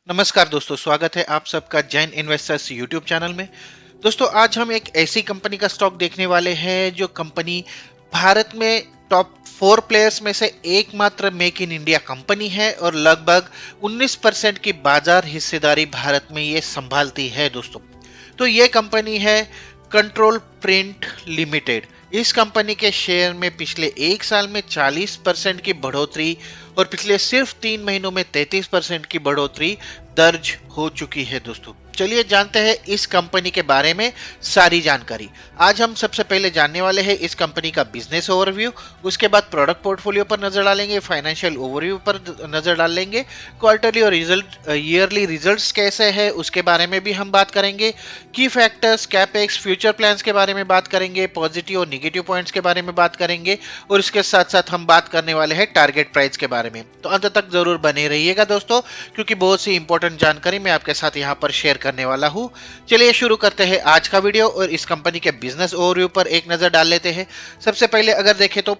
नमस्कार दोस्तों, स्वागत है आप सबका जैन इन्वेस्टर्स यूट्यूब चैनल में। दोस्तों, आज हम एक ऐसी कंपनी का स्टॉक देखने वाले हैं जो कंपनी भारत में टॉप 4 प्लेयर्स में से एकमात्र मेक इन इंडिया कंपनी है और लगभग 19% की बाजार हिस्सेदारी भारत में ये संभालती है दोस्तों। तो ये कंपनी है कंट्रोल प्रिंट लिमिटेड। इस कंपनी के शेयर में पिछले एक साल में 40% की बढ़ोतरी और पिछले सिर्फ 3 महीनों में 33% की बढ़ोतरी दर्ज हो चुकी है दोस्तों। चलिए जानते हैं इस कंपनी के बारे में सारी जानकारी। आज हम सबसे पहले जानने वाले हैं इस कंपनी का बिजनेस ओवरव्यू, उसके बाद प्रोडक्ट पोर्टफोलियो पर नजर डालेंगे, फाइनेंशियल ओवरव्यू पर नजर डालेंगे, क्वार्टरली और ईयरली रिजल्ट्स कैसे हैं उसके बारे में भी हम बात करेंगे, की फैक्टर्स, कैपेक्स, फ्यूचर प्लान्स के बारे में बात करेंगे, पॉजिटिव और निगेटिव पॉइंट्स के बारे में बात करेंगे और इसके साथ साथ हम बात करने वाले हैं टारगेट प्राइस के बारे में। तो अंत तक जरूर बने रहिएगा दोस्तों, क्योंकि बहुत सी इंपॉर्टेंट जानकारी मैं आपके साथ यहाँ पर शेयर करने वाला हूँ। चलिए शुरू करते हैं आज का वीडियो और इस कंपनी के बिजनेस ओवरव्यू पर एक नजर डाल लेते हैं। सबसे पहले अगर देखें तो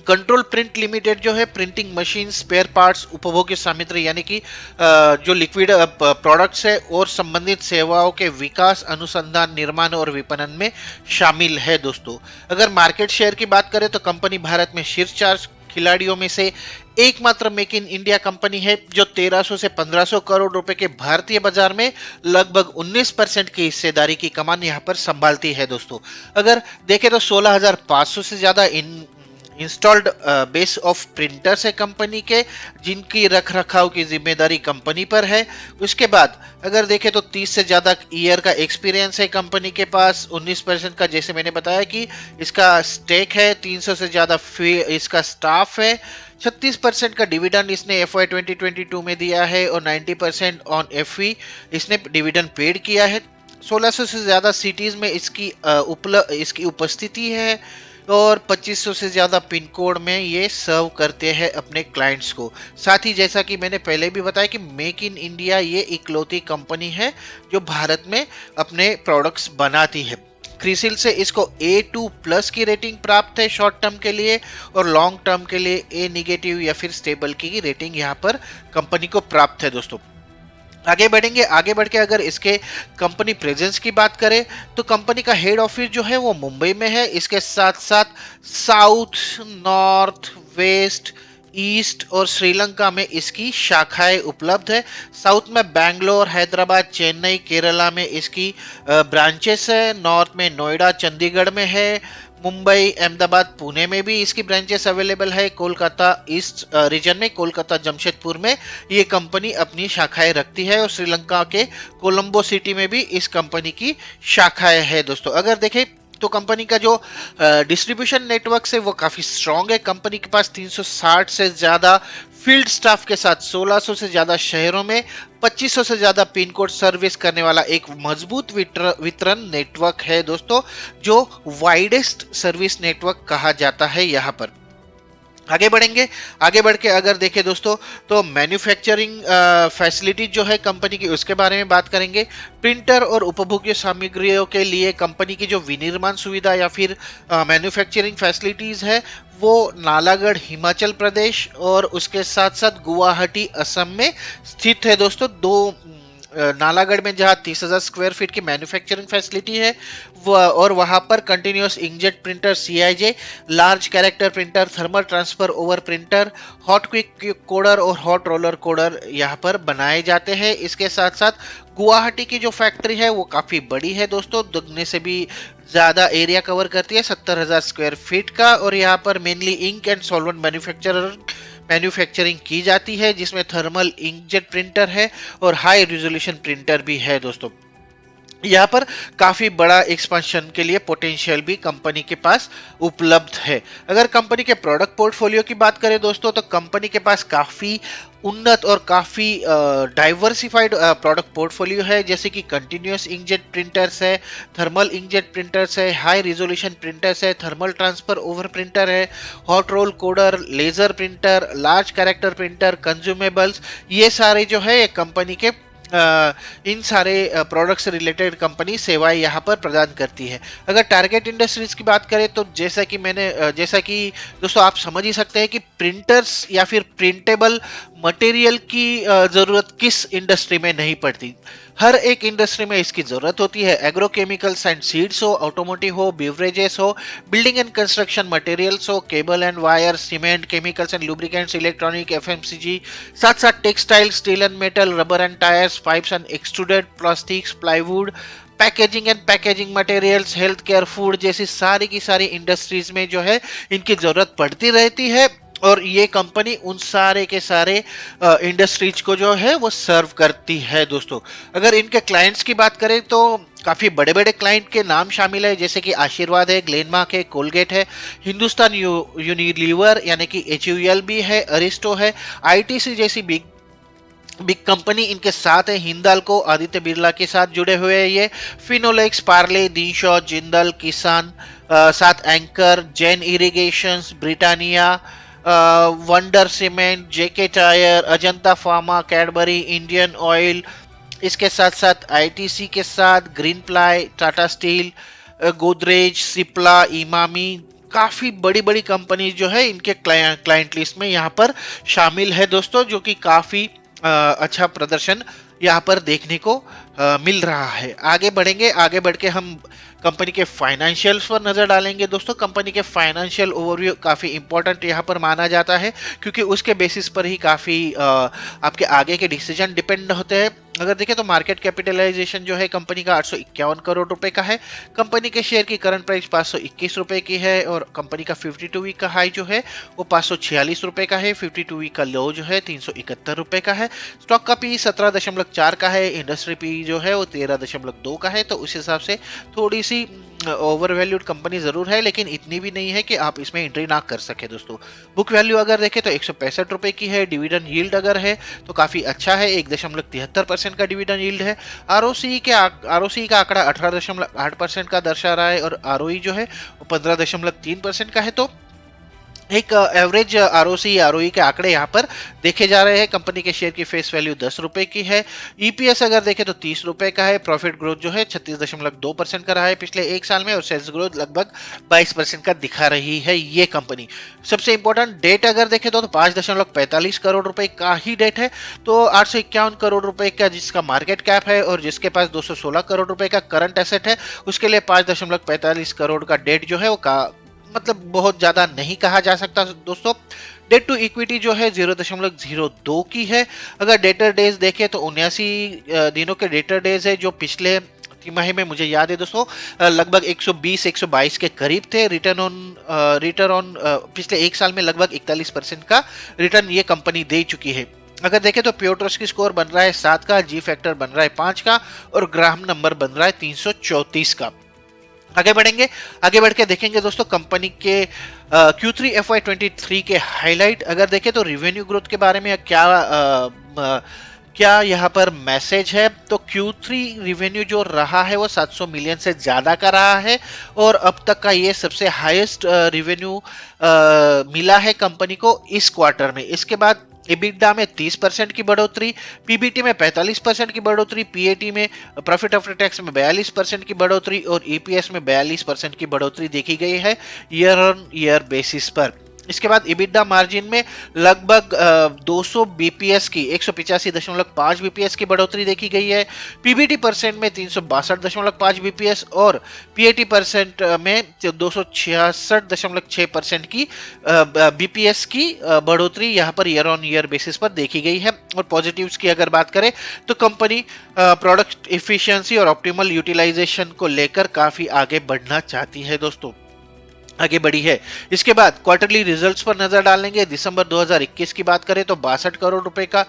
कंट्रोल प्रिंट लिमिटेड जो है प्रिंटिंग मशीन, स्पेयर पार्ट्स, उपभोग्य सामग्री यानी कि जो लिक्विड प्रोडक्ट्स है और संबंधित सेवाओं के विकास, अनुसंधान, निर्माण और विपणन में शामिल है दोस्तों। अगर मार्केट शेयर की बात करें तो कंपनी भारत में शीर्ष 4 खिलाड़ियों में से एकमात्र मेक इन इंडिया कंपनी है जो 1300 से 1500 करोड़ रुपए के भारतीय बाजार में लगभग 19% की हिस्सेदारी की कमान यहां पर संभालती है दोस्तों। अगर देखें तो 16,500 से ज्यादा इंस्टॉल्ड बेस ऑफ प्रिंटर्स है कंपनी के, जिनकी रख रखाव की जिम्मेदारी कंपनी पर है। उसके बाद अगर देखें तो 30 से ज्यादा ईयर का एक्सपीरियंस है कंपनी के पास। 19% का, जैसे मैंने बताया कि इसका स्टेक है, 300 से ज्यादा इसका स्टाफ है, 36% का डिविडेंड इसने FY 2022 में दिया है और 90% ऑन FV इसने डिविडेंड पेड किया है। 1600 से ज्यादा सिटीज में इसकी उपस्थिति है और 2500 से ज्यादा पिन कोड में ये सर्व करते हैं अपने क्लाइंट्स को। साथ ही जैसा कि मैंने पहले भी बताया कि मेक इन इंडिया ये इकलौती कंपनी है जो भारत में अपने प्रोडक्ट्स बनाती है। क्रिसिल से इसको A2+ की रेटिंग प्राप्त है शॉर्ट टर्म के लिए, और लॉन्ग टर्म के लिए A नेगेटिव या फिर स्टेबल की रेटिंग यहाँ पर कंपनी को प्राप्त है दोस्तों। आगे बढ़ेंगे, आगे बढ़ के अगर इसके कंपनी प्रेजेंस की बात करें तो कंपनी का हेड ऑफिस जो है वो मुंबई में है। इसके साथ साथ साउथ, नॉर्थ, वेस्ट, ईस्ट और श्रीलंका में इसकी शाखाएं उपलब्ध है। साउथ में बैंगलोर, हैदराबाद, चेन्नई, केरला में इसकी ब्रांचेस है। नॉर्थ में नोएडा, चंडीगढ़ में है। मुंबई, अहमदाबाद, पुणे में भी इसकी ब्रांचेस अवेलेबल है। कोलकाता ईस्ट रीजन में, कोलकाता, जमशेदपुर में ये कंपनी अपनी शाखाएं रखती है और श्रीलंका के कोलंबो सिटी में भी इस कंपनी की शाखाएं है दोस्तों। अगर देखें तो कंपनी का जो डिस्ट्रीब्यूशन नेटवर्क है वो काफी स्ट्रांग है। कंपनी के पास 360 से ज्यादा फील्ड स्टाफ के साथ 1600 से ज्यादा शहरों में 2500 से ज्यादा पिन कोड सर्विस करने वाला एक मजबूत वितरण नेटवर्क है दोस्तों, जो वाइडेस्ट सर्विस नेटवर्क कहा जाता है यहाँ पर। आगे बढ़ेंगे, आगे बढ़ के अगर देखें दोस्तों तो मैन्युफैक्चरिंग फैसिलिटी जो है कंपनी की उसके बारे में बात करेंगे। प्रिंटर और उपभोग्य सामग्रियों के लिए कंपनी की जो विनिर्माण सुविधा या फिर मैन्युफैक्चरिंग फैसिलिटीज है वो नालागढ़ हिमाचल प्रदेश और उसके साथ साथ गुवाहाटी असम में स्थित है दोस्तों। नालागढ़ में जहां 30,000 स्क्वायर फीट की मैन्युफैक्चरिंग फैसिलिटी है और वहां पर continuous inkjet printer CIJ, large character printer, thermal transfer over printer, hot quick coder और हॉट रोलर कोडर यहां पर बनाए जाते हैं। इसके साथ साथ गुवाहाटी की जो फैक्ट्री है वो काफी बड़ी है दोस्तों, दुगने से भी ज्यादा एरिया कवर करती है, 70,000 स्क्वायर फीट का, और यहाँ पर mainly ink and solvent manufacturing की जाती है, जिसमें थर्मल इंकजेट प्रिंटर है और हाई रिजोल्यूशन प्रिंटर भी है दोस्तों। यहाँ पर काफी बड़ा एक्सपेंशन के लिए पोटेंशियल भी कंपनी के पास उपलब्ध है। अगर कंपनी के प्रोडक्ट पोर्टफोलियो की बात करें दोस्तों तो कंपनी के पास काफी उन्नत और काफी डाइवर्सिफाइड प्रोडक्ट पोर्टफोलियो है, जैसे कि कंटिन्यूअस इंकजेट प्रिंटर्स है, थर्मल इंकजेट प्रिंटर्स है, हाई रिजोल्यूशन प्रिंटर्स है, थर्मल ट्रांसफर ओवर प्रिंटर है, hot roll coder, laser printer, large character printer, consumables, ये सारे जो है कंपनी के इन सारे प्रोडक्ट से रिलेटेड कंपनी सेवाएं यहाँ पर प्रदान करती है। अगर टारगेट इंडस्ट्रीज की बात करें तो जैसा कि दोस्तों आप समझ ही सकते हैं कि प्रिंटर्स या फिर प्रिंटेबल मटेरियल की जरूरत किस इंडस्ट्री में नहीं पड़ती। हर एक इंडस्ट्री में इसकी जरूरत होती है। एग्रोकेमिकल्स एंड सीड्स हो, ऑटोमोटिव हो, बिवरेजेस हो, बिल्डिंग एंड कंस्ट्रक्शन मटेरियल्स हो, cable and wire, cement, chemicals and lubricants, electronic, FMCG, साथ साथ textile, steel and metal, rubber and tyres, pipes and extruded plastics, plywood, packaging and packaging materials, health care, food जैसी सारी की सारी industries में जो है इनकी जरूरत पड़ती रहती है। और ये कंपनी उन सारे के सारे इंडस्ट्रीज को जो है वो सर्व करती है दोस्तों। अगर इनके क्लाइंट्स की बात करें तो काफी बड़े बड़े क्लाइंट के नाम शामिल है, जैसे कि आशीर्वाद है, ग्लेनमार्क है, कोलगेट है, हिंदुस्तान यूनिलीवर यानी कि HUL भी है, अरिस्टो है, ITC जैसी बिग बिग कंपनी इनके साथ है, हिंदाल्को, आदित्य बिरला के साथ जुड़े हुए हैं ये, फिनोलेक्स, पार्ले, दिनशॉ, जिंदल, किसान, साथ Anchor, Jain Irrigations, Britannia, Wonder Cement, JK Tyre, Ajanta Pharma, Cadbury, Indian Oil, इसके साथ साथ ITC के साथ Green Ply, Tata Steel, Godrej, Cipla, Emami, काफी बड़ी बड़ी कंपनी जो है इनके क्लाइंट लिस्ट में यहाँ पर शामिल है दोस्तों, जो कि काफी अच्छा प्रदर्शन यहाँ पर देखने को मिल रहा है। आगे बढ़ेंगे, आगे बढ़ के हम कंपनी के फाइनेंशियल्स पर नजर डालेंगे दोस्तों। कंपनी के फाइनेंशियल ओवरव्यू काफी इंपॉर्टेंट यहाँ पर माना जाता है, क्योंकि उसके बेसिस पर ही काफी आपके आगे के डिसीजन डिपेंड होते हैं। अगर देखें तो मार्केट कैपिटलाइजेशन जो है कंपनी का 851 करोड़ रुपए का है। कंपनी के शेयर की करंट प्राइस 521 रुपए की है, और कंपनी का 52 वीक का हाई जो है वो 546 रुपए का है। 52 वीक का लो जो है 371 रुपए का है। स्टॉक का पी 17.4 का है। इंडस्ट्री पी जो है वो 13.2 का है। तो उस हिसाब से थोड़ी सी ओवर वैल्यूड कंपनी जरूर है, लेकिन इतनी भी नहीं है कि आप इसमें एंट्री ना कर सके दोस्तों। बुक वैल्यू अगर देखें तो 165 रुपए की है। डिविडेंड यील्ड अगर है तो काफी अच्छा है, 1.73% का डिविडेंड यील्ड है। आरओसी का आंकड़ा 18.8% का दर्शा रहा है, और आरओई जो है वो 15.3% का है। तो एक एवरेज आरओसी आरओई के आंकड़े यहाँ पर देखे जा रहे हैं। कंपनी के शेयर की फेस वैल्यू 10 रुपए की है। ईपीएस अगर देखें तो 30 रुपए का है। प्रॉफिट ग्रोथ जो है 36.2% का रहा है पिछले एक साल में, और सेल्स ग्रोथ लगभग 22% का दिखा रही है ये कंपनी। सबसे इंपॉर्टेंट डेट अगर देखें तो 5.45 करोड़ रुपए का ही डेट है। तो 851 करोड़ रुपए का जिसका मार्केट कैप है, और जिसके पास 216 करोड़ रुपए का करंट एसेट है, उसके लिए 5.45 करोड़ का डेट जो है वो मतलब बहुत ज्यादा नहीं कहा जा सकता दोस्तों। डेट टू इक्विटी जो है 0.02 की है। अगर डेटर डेज देखें तो 79 दिनों के डेटर डेज है, जो पिछले तिमाही में मुझे याद है दोस्तों लगभग 120-122 के करीब थे। रिटर्न ऑन पिछले एक साल में लगभग 41% का रिटर्न ये कंपनी दे चुकी है। अगर देखें तो प्योट्रस की स्कोर बन रहा है 7 का, जी फैक्टर बन रहा है 5 का, और ग्राहम नंबर बन रहा है 334 का। आगे बढ़ेंगे, आगे बढ़ के देखेंगे दोस्तों कंपनी के Q3 FY23 के हाईलाइट। अगर देखें तो रिवेन्यू ग्रोथ के बारे में क्या यहाँ पर मैसेज है, तो Q3 रिवेन्यू जो रहा है वो 700 मिलियन से ज्यादा का रहा है, और अब तक का ये सबसे हाईएस्ट रिवेन्यू मिला है कंपनी को इस क्वार्टर में। इसके बाद EBITDA में 30% की बढ़ोतरी, PBT में 45% की बढ़ोतरी, PAT में प्रॉफिट आफ्टर टैक्स में 42% की बढ़ोतरी, और EPS में 42% की बढ़ोतरी देखी गई है ईयर ऑन ईयर बेसिस पर। इसके बाद EBITDA मार्जिन में लगभग 200 बीपीएस की 185.5 बीपीएस की बढ़ोतरी देखी गई है। PBT परसेंट में 362.5 बीपीएस, और PAT परसेंट में 266.6% की बीपीएस की बढ़ोतरी यहाँ per year on year basis पर देखी गई है। और पॉजिटिव्स की अगर बात करें तो कंपनी प्रोडक्ट इफिशियंसी और ऑप्टिमल यूटिलाइजेशन को लेकर काफी आगे बढ़ना चाहती है दोस्तों, आगे बढ़ी है। इसके बाद क्वार्टरली रिजल्ट्स पर नजर डालेंगे। दिसंबर 2021 की बात करें तो 62 करोड़ रुपए का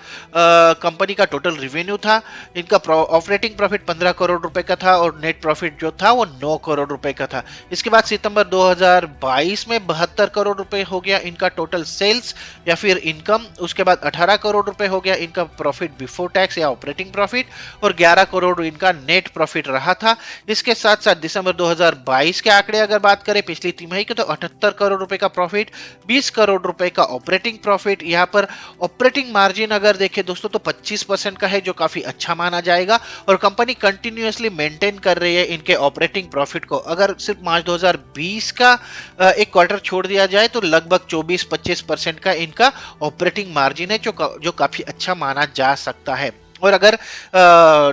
कंपनी का टोटल रिवेन्यू था। इनका ऑपरेटिंग प्रॉफिट 15 करोड़ रुपए का था, और नेट प्रॉफिट जो था वो 9 करोड़ रुपए का था। इसके बाद सितंबर 2022 में 72 करोड़ रुपए हो गया इनका टोटल सेल्स या फिर इनकम। उसके बाद 18 करोड़ रुपए हो गया इनका प्रॉफिट बिफोर टैक्स या ऑपरेटिंग प्रॉफिट, और 11 करोड़ इनका नेट प्रॉफिट रहा था। इसके साथ साथ दिसंबर 2022 के आंकड़े अगर बात करें पिछली तिमाही तिमाही के तो 78 करोड़ रुपए का प्रॉफिट, 20 करोड़ रुपए का ऑपरेटिंग प्रॉफिट। यहाँ पर ऑपरेटिंग मार्जिन अगर देखें दोस्तों तो 25% का है, जो काफी अच्छा माना जाएगा। और कंपनी कंटिन्यूअसली मेंटेन कर रही है इनके ऑपरेटिंग प्रॉफिट को। अगर सिर्फ मार्च 2020 का एक क्वार्टर छोड़ दिया जाए तो लगभग 24-25% का इनका ऑपरेटिंग मार्जिन है, जो काफी अच्छा माना जा सकता है। और अगर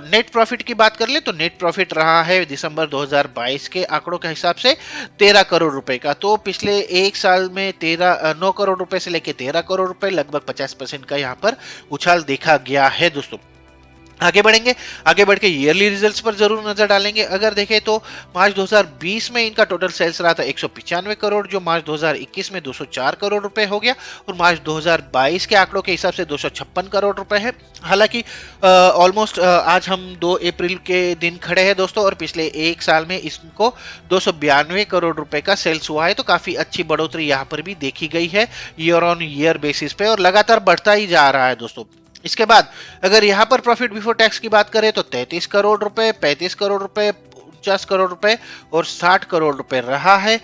नेट प्रॉफिट की बात कर ले तो नेट प्रॉफिट रहा है दिसंबर 2022 के आंकड़ों के हिसाब से 13 करोड़ रुपए का। तो पिछले एक साल में 9 करोड़ रुपए से लेके 13 करोड़ रुपए, लगभग 50% का यहाँ पर उछाल देखा गया है दोस्तों। आगे बढ़ेंगे, आगे बढ़ के ईयरली रिजल्ट्स पर जरूर नजर डालेंगे। अगर देखें तो मार्च 2020 में इनका टोटल सेल्स रहा था 195 करोड़, जो मार्च 2021 में 204 करोड़ रुपए हो गया, और मार्च 2022 के आंकड़ों के हिसाब से 256 करोड़ रुपए है। हालांकि ऑलमोस्ट आज हम 2 अप्रैल के दिन खड़े हैं दोस्तों, और पिछले एक साल में इसको 292 करोड़ रुपए का सेल्स हुआ है। तो काफी अच्छी बढ़ोतरी यहाँ पर भी देखी गई है ईयर ऑन ईयर बेसिस पे, और लगातार बढ़ता ही जा रहा है दोस्तों। इसके बाद अगर यहाँ पर प्रॉफिट बिफोर टैक्स की बात करें तो 33 करोड़ रुपए, 35 करोड़ रुपए, 49 करोड़ रुपए और 60 करोड़ रुपए रहा है।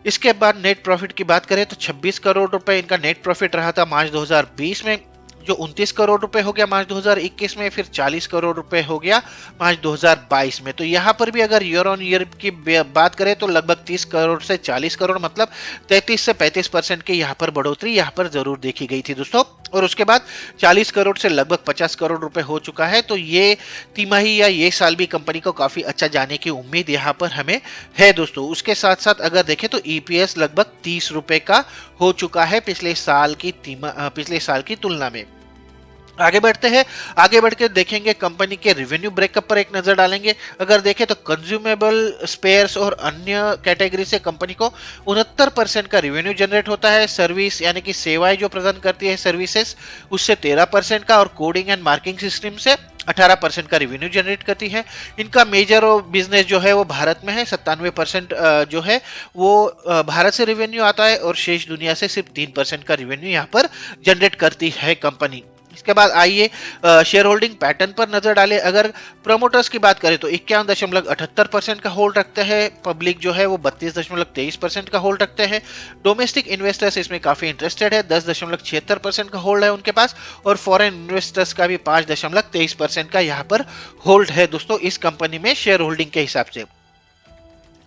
इसके बाद नेट प्रॉफिट की बात करें तो 26 करोड़ रुपए इनका नेट प्रॉफिट रहा था मार्च 2020 में, जो 29 करोड़ रुपए हो गया मार्च 2021 में, फिर 40 करोड़ रुपए हो गया मार्च 2022 में। तो यहाँ पर भी अगर ईयर ऑन ईयर की बात करें तो लगभग 30 करोड़ से 40 करोड़, मतलब 33 से 35% की यहाँ पर बढ़ोतरी यहाँ पर जरूर देखी गई थी दोस्तों। और उसके बाद 40 करोड़ से लगभग 50 करोड़ रुपए हो चुका है। तो ये तिमाही या ये साल भी कंपनी को काफी अच्छा जाने की उम्मीद यहाँ पर हमें है दोस्तों। उसके साथ साथ अगर देखें तो ईपीएस लगभग 30 रुपए का हो चुका है पिछले साल की तुलना में। आगे बढ़ते हैं, आगे बढ़ के देखेंगे कंपनी के रेवेन्यू ब्रेकअप पर एक नजर डालेंगे। अगर देखें तो कंज्यूमेबल, स्पेयर्स और अन्य कैटेगरी से कंपनी को 69% का रेवेन्यू जनरेट होता है। सर्विस यानी कि सेवाएं जो प्रदान करती है सर्विसेज, उससे 13% का, और कोडिंग एंड मार्किंग सिस्टम से 18% का रेवेन्यू जनरेट करती है। इनका मेजर बिजनेस जो है वो भारत में है, 97% जो है वो भारत से रेवेन्यू आता है, और शेष दुनिया से सिर्फ 3% का रेवेन्यू यहाँ पर जनरेट करती है कंपनी। इसके बाद आइए शेयर होल्डिंग पैटर्न पर नजर डालें। अगर प्रमोटर्स की बात करें तो 51.78% का होल्ड रखते हैं। पब्लिक जो है वो 32.23% का होल्ड रखते हैं। डोमेस्टिक इन्वेस्टर्स इसमें काफी इंटरेस्टेड है, 10.76% का होल्ड है उनके पास, और फॉरेन इन्वेस्टर्स का भी 5.23% का यहाँ पर होल्ड है दोस्तों इस कंपनी में शेयर होल्डिंग के हिसाब से।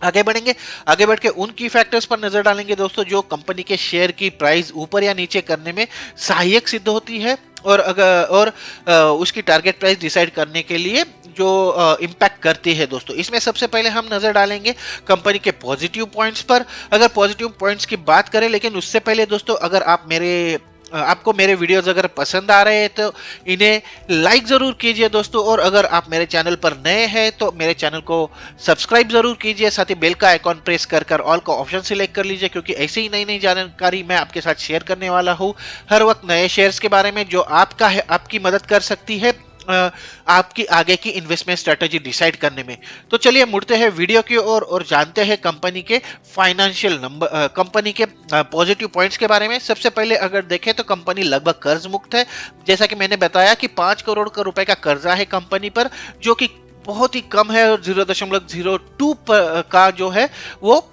आगे बढ़ेंगे, आगे बढ़ के उन की फैक्टर्स पर नजर डालेंगे दोस्तों जो कंपनी के शेयर की प्राइस ऊपर या नीचे करने में सहायक सिद्ध होती है, और उसकी टारगेट प्राइस डिसाइड करने के लिए जो इम्पैक्ट करती है दोस्तों। इसमें सबसे पहले हम नजर डालेंगे कंपनी के पॉजिटिव पॉइंट्स पर। अगर पॉजिटिव पॉइंट्स की बात करें, लेकिन उससे पहले दोस्तों अगर आपको मेरे वीडियोस अगर पसंद आ रहे हैं तो इन्हें लाइक जरूर कीजिए दोस्तों, और अगर आप मेरे चैनल पर नए हैं तो मेरे चैनल को सब्सक्राइब जरूर कीजिए। साथ ही बेल का आइकॉन प्रेस कर ऑल का ऑप्शन सिलेक्ट कर लीजिए, क्योंकि ऐसी ही नई नई जानकारी मैं आपके साथ शेयर करने वाला हूँ हर वक्त, नए शेयर्स के बारे में जो आपकी मदद कर सकती है आपकी आगे की इन्वेस्टमेंट स्ट्रेटजी डिसाइड करने में। तो चलिए मुड़ते हैं वीडियो की ओर और जानते हैं कंपनी के फाइनेंशियल नंबर, कंपनी के पॉजिटिव पॉइंट्स के बारे में। सबसे पहले अगर देखें तो कंपनी लगभग कर्ज मुक्त है। जैसा कि मैंने बताया कि 5 करोड़ का रुपए का कर्जा है कंपनी पर, जो कि बहुत ही कम है, और 0.02 का जो है वो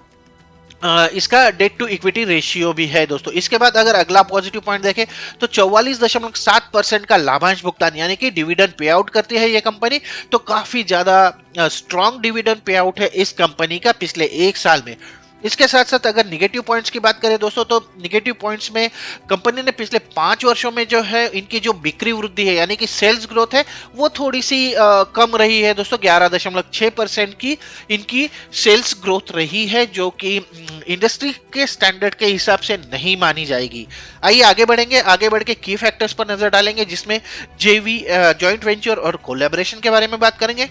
इसका डेट टू इक्विटी रेशियो भी है दोस्तों। इसके बाद अगर अगला पॉजिटिव पॉइंट देखें तो 44.7% का लाभांश भुगतान यानी कि डिविडेंड पे आउट करती है ये कंपनी। तो काफी ज्यादा स्ट्रॉन्ग डिविडेंड पे आउट है इस कंपनी का पिछले एक साल में। इसके साथ साथ अगर निगेटिव पॉइंट्स की बात करें दोस्तों, तो निगेटिव पॉइंट्स में कंपनी ने पिछले 5 वर्षों में जो है इनकी जो बिक्री वृद्धि है यानी कि सेल्स ग्रोथ है वो थोड़ी सी कम रही है दोस्तों। 11.6% की इनकी सेल्स ग्रोथ रही है, जो कि इंडस्ट्री के स्टैंडर्ड के हिसाब से नहीं मानी जाएगी। आइए आगे बढ़ेंगे, आगे बढ़ के की फैक्टर्स पर नजर डालेंगे, जिसमें जेवी, जॉइंट वेंचर और कोलैबोरेशन के बारे में बात करेंगे।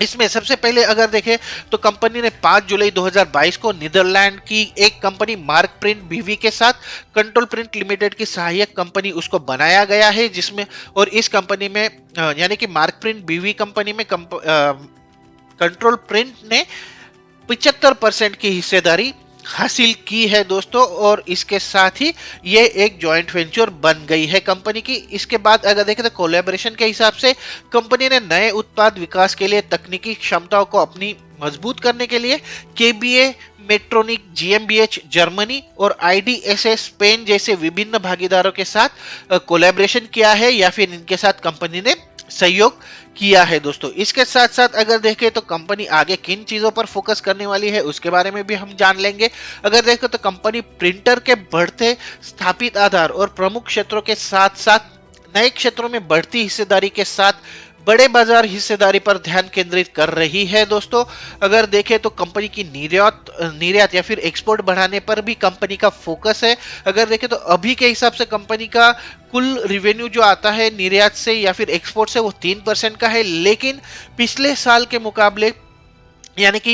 इसमें सबसे पहले अगर देखें तो कंपनी ने 5 जुलाई 2022 को नीदरलैंड की एक कंपनी मार्क प्रिंट बीवी के साथ कंट्रोल प्रिंट लिमिटेड की सहायक कंपनी उसको बनाया गया है, जिसमें और इस कंपनी में यानी कि मार्क प्रिंट बीवी कंपनी में कंट्रोल प्रिंट ने 75% की हिस्सेदारी हासिल की है दोस्तों, और इसके साथ ही ये एक जॉइंट वेंचर बन गई है कंपनी की। इसके बाद अगर देखें तो कोलैबोरेशन के हिसाब से कंपनी ने नए उत्पाद विकास के लिए तकनीकी क्षमताओं को अपनी मजबूत करने के लिए केबीए, मेट्रोनिक जीएमबीएच जर्मनी और आईडीएसए स्पेन जैसे विभिन्न भागीदारों के साथ कोलैबोरेशन किया है या फिर इनके साथ कंपनी ने सहयोग किया है दोस्तों। इसके साथ साथ अगर देखें तो कंपनी आगे किन चीजों पर फोकस करने वाली है उसके बारे में भी हम जान लेंगे। अगर देखें तो कंपनी प्रिंटर के बढ़ते स्थापित आधार और प्रमुख क्षेत्रों के साथ साथ नए क्षेत्रों में बढ़ती हिस्सेदारी के साथ बड़े बाजार हिस्सेदारी पर ध्यान केंद्रित कर रही है दोस्तों। अगर देखें तो कंपनी की निर्यात या फिर एक्सपोर्ट बढ़ाने पर भी कंपनी का फोकस है। अगर देखें तो अभी के हिसाब से कंपनी का कुल रिवेन्यू जो आता है निर्यात से या फिर एक्सपोर्ट से वो 3% का है, लेकिन पिछले साल के मुकाबले यानी कि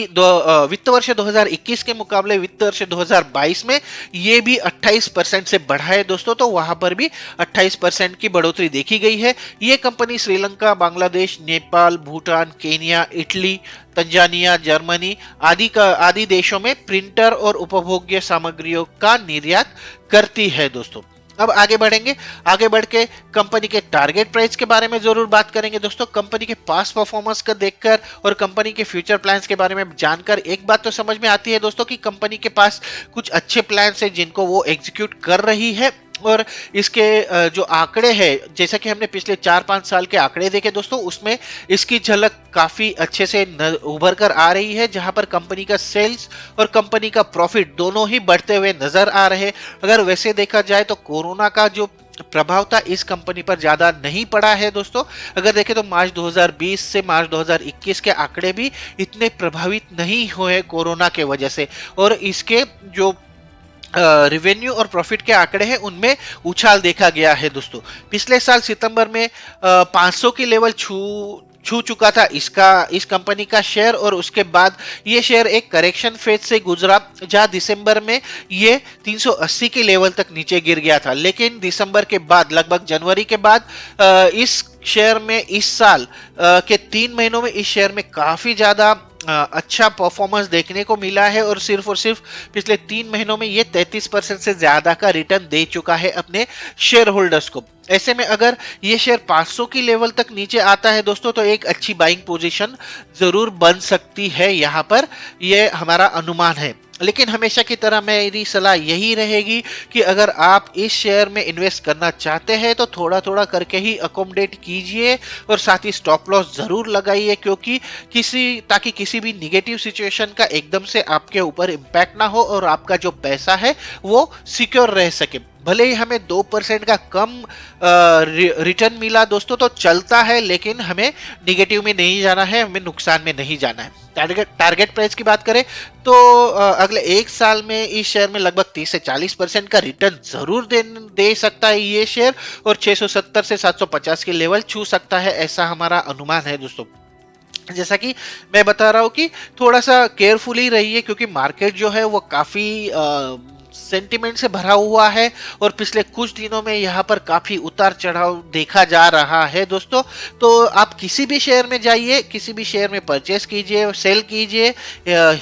वित्त वर्ष 2021 के मुकाबले वित्त वर्ष 2022 में ये भी 28% से बढ़ा है दोस्तों। तो वहां पर भी 28% की बढ़ोतरी देखी गई है। ये company Sri Lanka, Bangladesh, Nepal, Bhutan, Kenya, Italy, Tanzania, Germany आदि देशों में प्रिंटर और उपभोग्य सामग्रियों का निर्यात करती है दोस्तों। अब आगे बढ़ेंगे। आगे बढ़ के कंपनी के टारगेट प्राइस के बारे में जरूर बात करेंगे दोस्तों। कंपनी के पास्ट परफॉर्मेंस को देखकर और कंपनी के फ्यूचर प्लान्स के बारे में जानकर एक बात तो समझ में आती है दोस्तों कि कंपनी के पास कुछ अच्छे प्लान्स हैं जिनको वो एग्जीक्यूट कर रही है। और इसके जो आंकड़े हैं, जैसा कि हमने पिछले 4-5 साल के आंकड़े देखे दोस्तों, उसमें इसकी झलक काफी अच्छे से उभर कर आ रही है, जहां पर कंपनी का सेल्स और कंपनी का प्रॉफिट दोनों ही बढ़ते हुए नजर आ रहे हैं। अगर वैसे देखा जाए तो कोरोना का जो प्रभाव था इस कंपनी पर ज्यादा नहीं पड़ा है दोस्तों। अगर देखें तो मार्च 2020 से मार्च 2021 के आंकड़े भी इतने प्रभावित नहीं हुए कोरोना के वजह से, और इसके जो रिवेन्यू और प्रॉफिट के आंकड़े हैं उनमें उछाल देखा गया है दोस्तों। पिछले साल सितंबर में 500 की लेवल छू चुका था इस कंपनी का शेयर, और उसके बाद ये शेयर एक करेक्शन फेज से गुजरा, जहां दिसंबर में ये 380 की लेवल तक नीचे गिर गया था। लेकिन दिसंबर के बाद लगभग जनवरी के बाद इस शेयर में इस साल के 3 महीनों में इस शेयर में काफी ज्यादा अच्छा परफॉर्मेंस देखने को मिला है, और सिर्फ पिछले 3 महीनों में ये 33% से ज्यादा का रिटर्न दे चुका है अपने शेयर होल्डर्स को। ऐसे में अगर ये शेयर 500 की लेवल तक नीचे आता है दोस्तों तो एक अच्छी बाइंग पोजीशन जरूर बन सकती है, यहाँ पर ये हमारा अनुमान है। लेकिन हमेशा की तरह मेरी सलाह यही रहेगी कि अगर आप इस शेयर में इन्वेस्ट करना चाहते हैं तो थोड़ा थोड़ा करके ही अकोमोडेट कीजिए, और साथ ही स्टॉप लॉस जरूर लगाइए, क्योंकि ताकि किसी भी निगेटिव सिचुएशन का एकदम से आपके ऊपर इम्पैक्ट ना हो और आपका जो पैसा है वो सिक्योर रह सके। भले ही हमें 2% का कम रिटर्न मिला दोस्तों तो चलता है, लेकिन हमें निगेटिव में नहीं जाना है, हमें नुकसान में नहीं जाना है। टारगेट प्राइस की बात करें तो अगले 1 साल में इस शेयर में लगभग 30 से 40% का रिटर्न जरूर दे सकता है ये शेयर, और 670 से 750 के लेवल छू सकता है, ऐसा हमारा अनुमान है दोस्तों। जैसा कि मैं बता रहा हूं कि थोड़ा सा केयरफुली रहिए, क्योंकि मार्केट जो है वो काफी सेंटिमेंट से भरा हुआ है, और पिछले कुछ दिनों में यहाँ पर काफी उतार चढ़ाव देखा जा रहा है दोस्तों। तो आप किसी भी शेयर में जाइए, किसी भी शेयर में परचेस कीजिए, सेल कीजिए,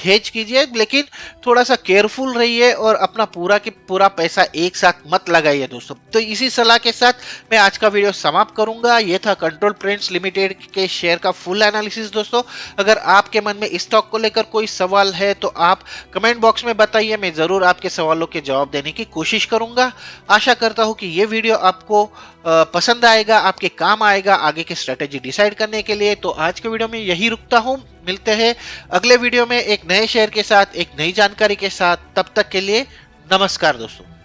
हेज कीजिए, लेकिन थोड़ा सा केयरफुल रहिए और अपना पूरा पैसा एक साथ मत लगाइए दोस्तों। तो इसी सलाह के साथ मैं आज का वीडियो समाप्त करूंगा। ये था कंट्रोल प्रिंट्स लिमिटेड के शेयर का फुल एनालिसिस दोस्तों। अगर आपके मन में इस स्टॉक को लेकर कोई सवाल है तो आप कमेंट बॉक्स में बताइए, मैं जरूर आपके सवालों के जवाब देने की कोशिश करूंगा। आशा करता हूं कि ये वीडियो आपको पसंद आएगा, आपके काम आएगा आगे की स्ट्रेटेजी डिसाइड करने के लिए। तो आज के वीडियो में यही रुकता हूं, मिलते हैं अगले वीडियो में एक नए शेयर के साथ, एक नई जानकारी के साथ। तब तक के लिए नमस्कार दोस्तों।